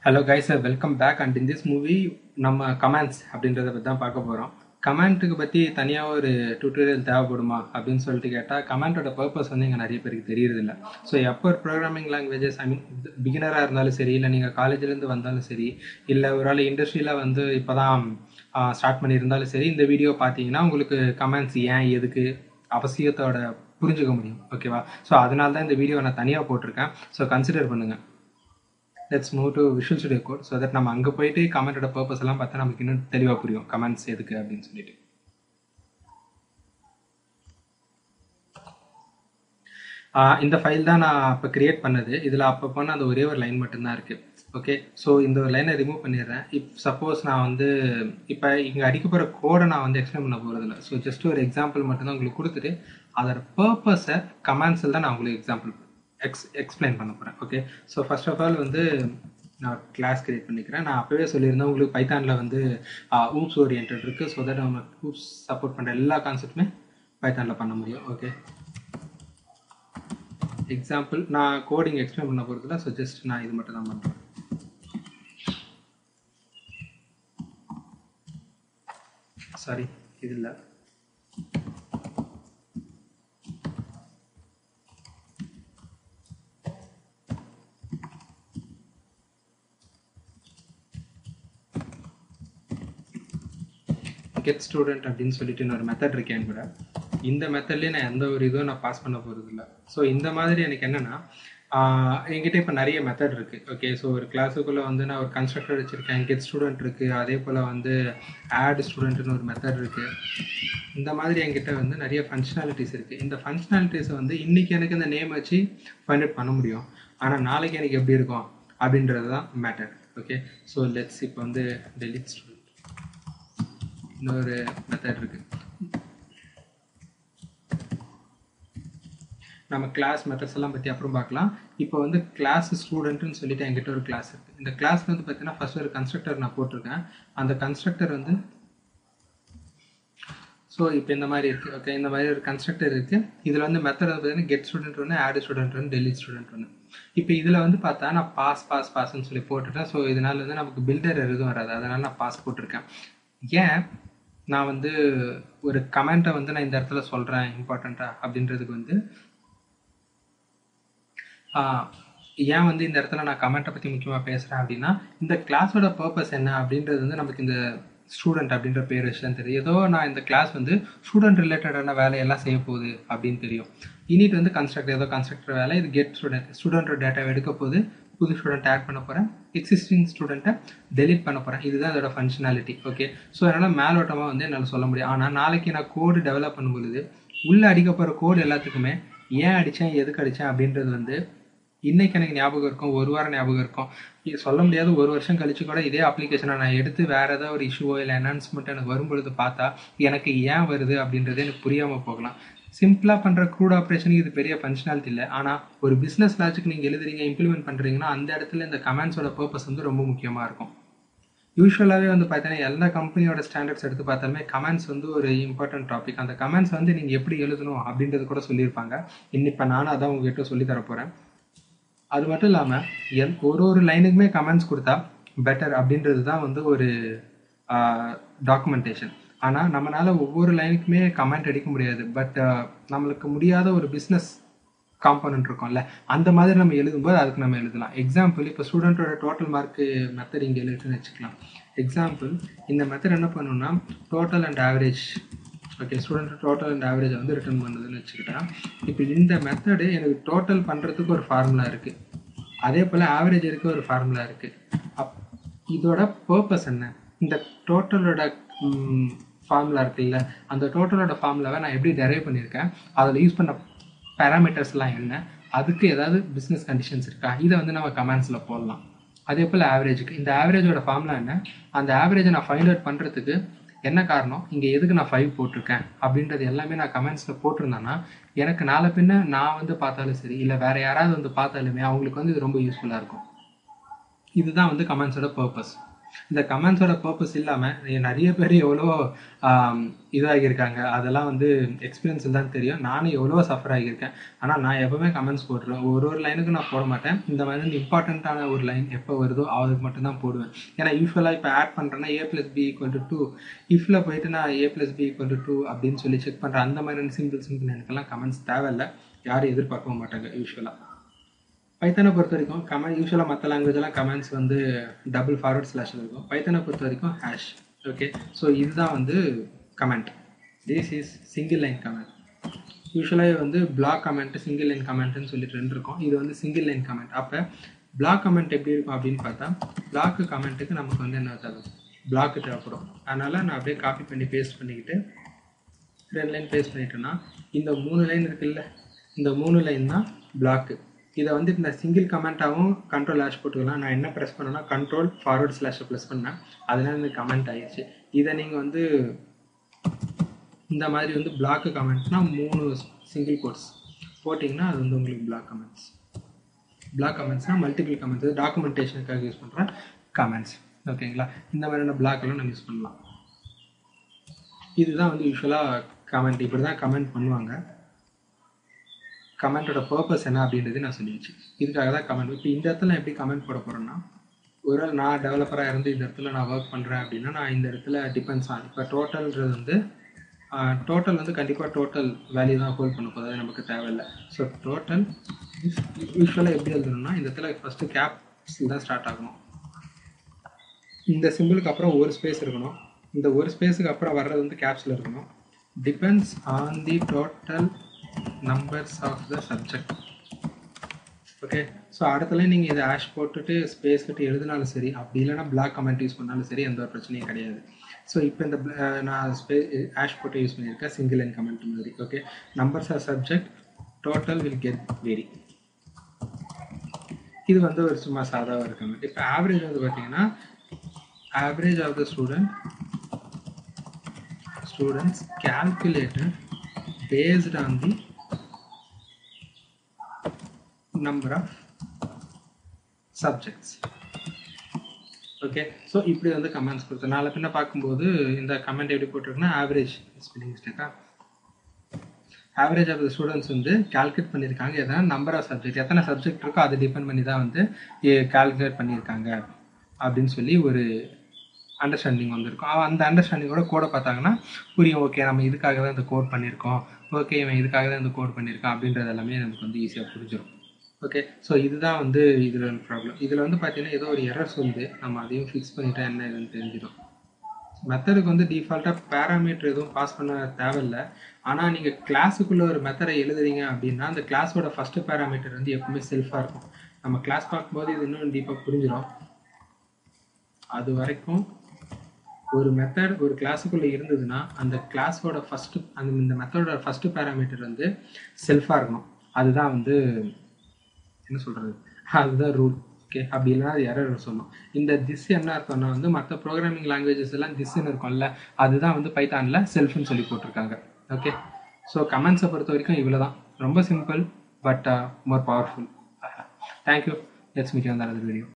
Hello guys, welcome back. And in this movie நம்ம comments அப்படின்றத பற்றி தான் பார்க்க போகிறோம். கமெண்ட்டுக்கு பற்றி தனியாக ஒரு டியூட்டோரியல் தேவைப்படுமா அப்படின்னு சொல்லிட்டு கேட்டால், கமெண்ட்டோட பர்பஸ் வந்து இங்கே நிறைய பேருக்கு தெரியறதில்ல. ஸோ எப்போ ஒரு ப்ரோக்ராமிங் லாங்குவேஜஸ் பிகினராக இருந்தாலும் சரி, இல்லை நீங்கள் காலேஜ்லேருந்து வந்தாலும் சரி, இல்லை ஒரு ஆள் இண்டஸ்ட்ரியில் வந்து இப்போ தான் ஸ்டார்ட் பண்ணியிருந்தாலும் சரி, இந்த வீடியோ பார்த்தீங்கன்னா உங்களுக்கு கமெண்ட்ஸ் ஏன் எதுக்கு அவசியத்தோட புரிஞ்சுக்க முடியும். ஓகேவா? ஸோ அதனால தான் இந்த வீடியோ நான் தனியாக போட்டிருக்கேன். ஸோ கன்சிடர் பண்ணுங்கள். Let's move to Visual Studio Code. So that நம்ம அங்கே போயிட்டு கமெண்டோட பர்பஸ் எல்லாம் பார்த்தா நமக்கு இன்னும் தெளிவாக புரியும் கமெண்ட்ஸ் எதுக்கு அப்படின்னு சொல்லிட்டு. இந்த ஃபைல் தான் நான் இப்போ கிரியேட் பண்ணது. இதில் அப்போ பண்ண அந்த ஒரே ஒரு லைன் மட்டும்தான் இருக்குது. ஓகே, ஸோ இந்த ஒரு லைனை ரிமூவ் பண்ணிடுறேன். சப்போஸ் நான் வந்து இப்போ இங்கே அடிக்க போகிற கோடை நான் வந்து எக்ஸ்பிளைன் பண்ண போகிறதில்ல. ஸோ ஜஸ்ட் ஒரு எக்ஸாம்பிள் மட்டும்தான் உங்களுக்கு கொடுத்துட்டு அதோட பர்பஸை கமெண்ட்ஸில் தான் நான் உங்களுக்கு எக்ஸாம்பிள் எக்ஸ்பிளைன் பண்ண போகிறேன். Okay, so first of all வந்து நான் கிளாஸ் கிரியேட் பண்ணிக்கிறேன். நான் அப்போவே சொல்லியிருந்தேன் உங்களுக்கு பைத்தானில் வந்து ஊப்ஸ் ஓரியன்ட் இருக்குது. ஸோ தட் நம்ம ஊப்ஸ் சப்போர்ட் பண்ணுற எல்லா கான்செப்ட்டுமே பைத்தானில் பண்ண முடியும். ஓகே, எக்ஸாம்பிள் நான் கோடிங் எக்ஸ்பிளைன் பண்ண போகிறதில்ல. ஸோ ஜஸ்ட் நான் இது மட்டும் தான் பண்ணுறேன். சாரி, இது இல்லை. கெட் ஸ்டூடெண்ட் அப்படின்னு சொல்லிட்டு இன்னொரு மெத்தட் இருக்கேன் கூட. இந்த மெத்தட்லேயே நான் எந்த ஒரு இதுவும் நான் பாஸ் பண்ண போகிறது இல்லை. ஸோ இந்த மாதிரி எனக்கு என்னென்னா, என்கிட்ட இப்போ நிறைய மெத்தட் இருக்குது. ஓகே, ஸோ ஒரு கிளாஸுக்குள்ளே வந்து நான் ஒரு கன்ஸ்ட்ரக்டர் வச்சுருக்கேன், கெட் ஸ்டூடெண்ட் இருக்குது, அதே போல் வந்து ஆட் ஸ்டூடெண்ட்னு ஒரு மெத்தட் இருக்குது. இந்த மாதிரி என்கிட்ட வந்து நிறைய ஃபங்க்ஷனாலிட்டிஸ் இருக்குது. இந்த ஃபங்க்ஷனாலிட்டிஸை வந்து இன்றைக்கி எனக்கு இந்த நேம் வச்சு ஃபைண்ட் அவுட் பண்ண முடியும். ஆனால் நாளைக்கு எனக்கு எப்படி இருக்கும் அப்படின்றது தான் மேட்டர். ஓகே, ஸோ லெட்ஸ் இப்போ வந்து டெலிட் ஸ்டூடெண்ட் இன்னொரு மெத்தட் இருக்கு. நம்ம கிளாஸ் மெத்தட்ஸ் எல்லாம் பற்றி அப்புறம் பார்க்கலாம். இப்போ வந்து கிளாஸ் ஸ்டூடெண்ட்னு சொல்லிட்டு என்கிட்ட ஒரு கிளாஸ் இருக்குது. இந்த கிளாஸ்ல வந்து பார்த்தீங்கன்னா ஃபர்ஸ்ட் ஒரு கன்ஸ்ட்ரக்டர் நான் போட்டிருக்கேன். அந்த கன்ஸ்ட்ரக்டர் வந்து ஸோ இப்போ இந்த மாதிரி இருக்குது. ஓகே, இந்த மாதிரி ஒரு கன்ஸ்ட்ரக்டர் இருக்குது. இதில் வந்து மெத்தட் வந்து பார்த்தீங்கன்னா கெட் ஸ்டூடெண்ட் ஒன்று, ஆட் ஸ்டூடெண்ட் ஒன்று, டெலிட் ஸ்டூடெண்ட் ஒன்று. இப்போ இதில் வந்து பார்த்தா நான் பாஸ்ன்னு சொல்லி போட்டுட்டேன். ஸோ இதனால வந்து நமக்கு பில்டர் எதுவும் வராது. அதனால நான் பாஸ் போட்டிருக்கேன். ஏன் நான் வந்து ஒரு கமெண்ட்டை வந்து நான் இந்த இடத்துல சொல்கிறேன் இம்பார்ட்டண்ட்டாக அப்படின்றதுக்கு வந்து ஏன் வந்து இந்த இடத்துல நான் கமெண்ட்டை பற்றி முக்கியமாக பேசுகிறேன் அப்படின்னா, இந்த கிளாஸோட பர்பஸ் என்ன அப்படின்றது வந்து நமக்கு இந்த ஸ்டூடெண்ட் அப்படின்ற பேர் விஷயம் தெரியும். ஏதோ நான் இந்த கிளாஸ் வந்து ஸ்டூடெண்ட் ரிலேட்டடான வேலையெல்லாம் செய்ய போகுது அப்படின்னு தெரியும். இனிட் வந்து கன்ஸ்ட்ரக்டர், ஏதோ கன்ஸ்ட்ரக்டர் வேலை. இது கெட் ஸ்டூடெண்டோட டேட்டாவை எடுக்க போகுது, புது ஸ்டூடெண்ட் ஆட் பண்ண போகிறேன், எக்ஸிஸ்டிங் ஸ்டூடெண்ட்டை டெலிட் பண்ண போகிறேன். இதுதான் அதோட ஃபங்க்ஷனாலிட்டி. ஓகே, ஸோ அதனால் மேலோட்டமாக வந்து என்னால் சொல்ல முடியும். ஆனால் நாளைக்கு நான் கோடு டெவலப் பண்ணும்பொழுது உள்ளே அடிக்க போகிற கோடு எல்லாத்துக்குமே ஏன் அடித்தேன், எதுக்கு அடித்தேன் அப்படின்றது வந்து இன்னைக்கு எனக்கு ஞாபகம் இருக்கும், ஒரு வாரம் ஞாபகம் இருக்கும், சொல்ல முடியாது. ஒரு வருஷம் கழிச்சு கூட இதே அப்ளிகேஷனை நான் எடுத்து வேறு ஏதாவது ஒரு இஷ்யூவோ இல்லை என்ஹான்ஸ்மெண்ட் எனக்கு வரும்பொழுது பார்த்தா எனக்கு ஏன் வருது அப்படின்றது எனக்கு புரியாமல் போகலாம். சிம்பிளாக பண்ணுற க்ரூட் ஆப்ரேஷனுக்கு இது பெரிய ஃபங்க்ஷனாலிட்டி இல்லை. ஆனால் ஒரு பிஸ்னஸ் லாஜிக் நீங்கள் எழுதுறீங்க, இம்ப்ளிமெண்ட் பண்ணுறீங்கன்னா அந்த இடத்துல இந்த கமெண்ட்ஸோட பர்பஸ் வந்து ரொம்ப முக்கியமாக இருக்கும். யூஸ்வலாகவே வந்து பார்த்தீங்கன்னா எல்லா கம்பெனியோட ஸ்டாண்டர்ட்ஸ் எடுத்து பார்த்தாலுமே கமெண்ட்ஸ் வந்து ஒரு இம்பார்ட்டன்ட் டாபிக். அந்த கமெண்ட்ஸ் வந்து நீங்கள் எப்படி எழுதணும் அப்படின்றது கூட சொல்லியிருப்பாங்க. இப்போ நானும் அதான் உங்ககிட்ட சொல்லி தரப்போகிறேன். அது மட்டும் இல்லாமல் ஒரு லைனுக்குமே கமெண்ட்ஸ் கொடுத்தா பெட்டர் அப்படின்றது தான் வந்து ஒரு டாக்குமெண்டேஷன். ஆனால் நம்மளால் ஒவ்வொரு லைனுக்குமே கமெண்ட் அடிக்க முடியாது. பட் நம்மளுக்கு முடியாத ஒரு பிஸ்னஸ் காம்பனன்ட் இருக்கும்ல, அந்த மாதிரி நம்ம எழுதும்போது அதுக்கு நம்ம எழுதலாம். எக்ஸாம்பிள், இப்போ ஸ்டூடெண்ட்டோட டோட்டல் மார்க்கு மெத்தட் இங்கே எழுதுன்னு வச்சுக்கலாம். எக்ஸாம்பிள், இந்த மெத்தட் என்ன பண்ணணும்னா total and average. Okay, student total and ஆவரேஜை வந்து ரிட்டர்ன் பண்ணுதுன்னு வச்சுக்கிட்டேன். இப்போ இந்த மெத்தடு எனக்கு டோட்டல் பண்ணுறதுக்கு ஒரு ஃபார்முலா இருக்குது, அதே போல் ஆவரேஜ் இருக்க ஒரு ஃபார்முலா இருக்குது. இதோட பர்பஸ் என்ன? இந்த டோட்டலோட ஃபார்முலா இருக்குல்ல, அந்த டோட்டலோட ஃபார்முலாவை நான் எப்படி டெரைவ் பண்ணியிருக்கேன், அதில் யூஸ் பண்ண பேராமீட்டர்ஸ்லாம் என்ன, அதுக்கு ஏதாவது பிஸ்னஸ் கண்டிஷன்ஸ் இருக்கா, இதை வந்து நம்ம கமெண்ட்ஸில் போடலாம். அதே போல் ஆவரேஜுக்கு, இந்த ஆவரேஜோட ஃபார்முலா என்ன, அந்த ஆவரேஜை நான் ஃபைண்ட் அவுட் பண்ணுறதுக்கு என்ன காரணம், இங்கே எதுக்கு நான் 5 போட்டிருக்கேன் அப்படின்றது எல்லாமே நான் கமெண்ட்ஸில் போட்டிருந்தேன்னா எனக்கு நாளை பின்ன நான் வந்து பார்த்தாலும் சரி, இல்லை வேறு யாராவது வந்து பார்த்தாலுமே அவங்களுக்கு வந்து இது ரொம்ப யூஸ்ஃபுல்லாக இருக்கும். இதுதான் வந்து கமெண்ட்ஸோட பர்பஸ். இந்த கமெண்ட்ஸோட பர்பஸ் இல்லாமல் நிறைய பேர் எவ்வளோ இதாகியிருக்காங்க. அதெல்லாம் வந்து எக்ஸ்பீரியன்ஸில் தான் தெரியும். நானும் எவ்வளோ சஃபர் ஆகியிருக்கேன். ஆனால் நான் எப்போவுமே கமெண்ட்ஸ் போட்டுருவேன். ஒரு லைனுக்கு நான் போட மாட்டேன். இந்த மாதிரி இம்பார்ட்டண்ட்டான ஒரு லைன் எப்போ வருதோ அதுக்கு மட்டும்தான் போடுவேன். ஏன்னா யூஸ்வலாக இப்போ ஆட் பண்ணுறேன்னா a+b = 2, இஃப்ல போயிட்டு நான் a+b = 2 அப்படின்னு சொல்லி செக் பண்ணுறேன். அந்த மாதிரி சிம்பிள் எனக்கெல்லாம் கமெண்ட்ஸ் தேவையில்லை. யாரும் எதிர்பார்க்கவும் மாட்டாங்க யூஸ்வலாக. பைத்தானை பொறுத்த வரைக்கும் கமெண்ட் யூஸ்வலாக மற்ற லாங்குவேஜெல்லாம் கமெண்ட்ஸ் வந்து $// இருக்கும். பைத்தானை பொறுத்த வரைக்கும் ஹேஷ். ஓகே, ஸோ இதுதான் வந்து comment. This is single line comment. யூஸ்வலாக வந்து பிளாக் கமெண்ட், சிங்கிள் லைன் கமெண்ட்னு சொல்லிட்டு 2 இருக்கும். இது வந்து சிங்கிள் லைன் கமெண்ட். அப்போ பிளாக் கமெண்ட் எப்படி இருக்கும் அப்படின்னு பார்த்தா, பிளாக் கமெண்ட்டுக்கு நமக்கு வந்து என்ன தேவை, பிளாக் தேவைப்படும். அதனால் நான் அப்படியே காப்பி பண்ணி பேஸ்ட் பண்ணிக்கிட்டு 2 லைன் பேஸ்ட் பண்ணிட்டேன்னா இந்த 3 லைன் இருக்குல்ல, இந்த 3 லைன் தான் பிளாக்கு. இதை வந்து இந்த சிங்கிள் கமெண்ட்டாகவும் கண்ட்ரோல் ஹேஷ் போட்டுக்கலாம். நான் என்ன ப்ரெஸ் பண்ணேன்னா Ctrl// ப்ரெஸ் பண்ணேன். அதனால இந்த கமெண்ட் ஆயிடுச்சு. இதை நீங்கள் வந்து இந்த மாதிரி வந்து பிளாக் கமெண்ட்ஸ்னா 3 சிங்கிள் கோட்ஸ் போட்டிங்கன்னா அது வந்து உங்களுக்கு பிளாக் கமெண்ட்ஸ். பிளாக் கமெண்ட்ஸ்னால் மல்டிபிள் கமெண்ட்ஸ், டாக்குமெண்டேஷனுக்காக யூஸ் பண்ணுற கமெண்ட்ஸ். ஓகேங்களா, இந்த மாதிரியான பிளாக்கெல்லாம் நம்ம யூஸ் பண்ணலாம். இதுதான் வந்து யூஸ்வலாக கமெண்ட். இப்படி தான் கமெண்ட் பண்ணுவாங்க. கமெண்ட்டோட பர்பஸ் என்ன அப்படின்றது நான் சொல்லிடுச்சு. இதுக்காக தான் கமெண்ட். இப்போ இந்த இடத்துல நான் எப்படி கமெண்ட் போட போகிறேன்னா, ஒருவேளை நான் டெவலப்பராக இருந்து இந்த இடத்துல நான் ஒர்க் பண்ணுறேன் அப்படின்னா நான் இந்த இடத்துல டிபெண்ட்ஸ் ஆன் இப்போ டோட்டல்ன்றது வந்து டோட்டல் வந்து கண்டிப்பாக டோட்டல் வேல்யூ தான் ஹோல்ட் பண்ண போகுது. அது நமக்கு தேவையில்லை. ஸோ டோட்டல் யூஸ்வலாக எப்படி எழுதணும்னா இந்த இடத்துல ஃபஸ்ட்டு கேப்ஸில் தான் ஸ்டார்ட் ஆகணும். இந்த சிம்பிளுக்கு அப்புறம் ஒரு ஸ்பேஸ் இருக்கணும். இந்த ஒரு ஸ்பேஸுக்கு அப்புறம் வர்றது வந்து கேப்ஸில் இருக்கணும். Depends on the total numbers of the subject. Okay, so அடுத்தல நீங்கள் இதை ஹேஷ் போட்டுட்டு ஸ்பேஸ் கட்டி எழுதினாலும் சரி, அப்படி இல்லைனா பிளாக் கமெண்ட் யூஸ் பண்ணாலும் சரி, எந்த ஒரு பிரச்சனையும் கிடையாது. ஸோ இப்போ இந்த நான் ஹேஷ் போட்டு யூஸ் பண்ணியிருக்கேன் சிங்கிள் லைன் கமெண்ட் மாதிரி. Okay, numbers are subject, total will get vary. இது வந்து ஒரு சும்மா சாதாவாக ஒரு கமெண்ட். இப்போ ஆவரேஜ் வந்து பார்த்தீங்கன்னா average of the students calculated based on the number of subjects. Okay, so இப்படி வந்து கமெண்ட்ஸ் கொடுத்து நாளை பின்ன பார்க்கும்போது இந்த கமெண்ட் எப்படி போட்டிருக்குன்னா ஆவரேஜ் ஸ்பெல்லிங் மிஸ்டேக்கா, ஆவரேஜ் ஆஃப் த ஸ்டூடெண்ட்ஸ் வந்து கால்குலேட் பண்ணியிருக்காங்க. எதனா நம்பர் ஆஃப் சப்ஜெக்ட், எத்தனை சப்ஜெக்ட் இருக்கோ அதை டிபெண்ட் பண்ணி தான் வந்து கால்குலேட் பண்ணியிருக்காங்க அப்படின்னு சொல்லி ஒரு அண்டர்ஸ்டாண்டிங் வந்திருக்கும். அந்த அண்டர்ஸ்டாண்டிங்கோட கோடை பார்த்தாங்கன்னா புரியும். ஓகே, நம்ம இதுக்காக தான் இந்த கோட் பண்ணியிருக்கோம், ஓகே இவன் இதுக்காக தான் இந்த கோட் பண்ணியிருக்கான் அப்படின்றது எல்லாமே நமக்கு வந்து ஈஸியாக புரிஞ்சிடும். ஓகே, ஸோ இதுதான் வந்து இதில் ப்ராப்ளம். இதில் வந்து பார்த்தீங்கன்னா ஏதோ ஒரு எரர் சொல்லுது, நம்ம அதையும் ஃபிக்ஸ் பண்ணிட்டா என்ன இதுன்னு தெரிஞ்சிடும். மெத்தடுக்கு வந்து டிஃபால்ட்டாக பேராமீட்டர் எதுவும் பாஸ் பண்ண தேவையில்லை. ஆனால் நீங்கள் கிளாஸுக்குள்ளே ஒரு மெத்தடை எழுதுறீங்க அப்படின்னா அந்த கிளாஸோட ஃபஸ்ட்டு பேராமீட்டர் வந்து எப்பவுமே செல்ஃபாக இருக்கும். நம்ம கிளாஸ் பார்க்கும்போது இது இன்னும் டீப்பாக புரிஞ்சிடும். அது வரைக்கும் ஒரு மெத்தட் ஒரு கிளாஸுக்குள்ளே இருந்ததுன்னா அந்த கிளாஸோட ஃபஸ்ட்டு இந்த மெத்தடோட ஃபஸ்ட்டு பேராமீட்டர் வந்து செல்ஃபாக இருக்கணும். அதுதான் வந்து என்ன சொல்கிறது, அதுதான் ரூல். ஓகே, அப்படி இல்லைனா அது எரர் சொல்லணும். இந்த திஸ் என்ன அர்த்தம்னா வந்து மற்ற ப்ரோக்ராமிங் லாங்குவேஜஸ் எல்லாம் திஸ்ன்னு இருக்கும்ல, அதுதான் வந்து பைத்தானில் செல்ஃப்னு சொல்லி போட்டிருக்காங்க. ஓகே, ஸோ கமெண்ட்ஸை பொறுத்த வரைக்கும் இவ்வளோ தான். ரொம்ப simple but more powerful. Thank you. Let's meet you on the other video.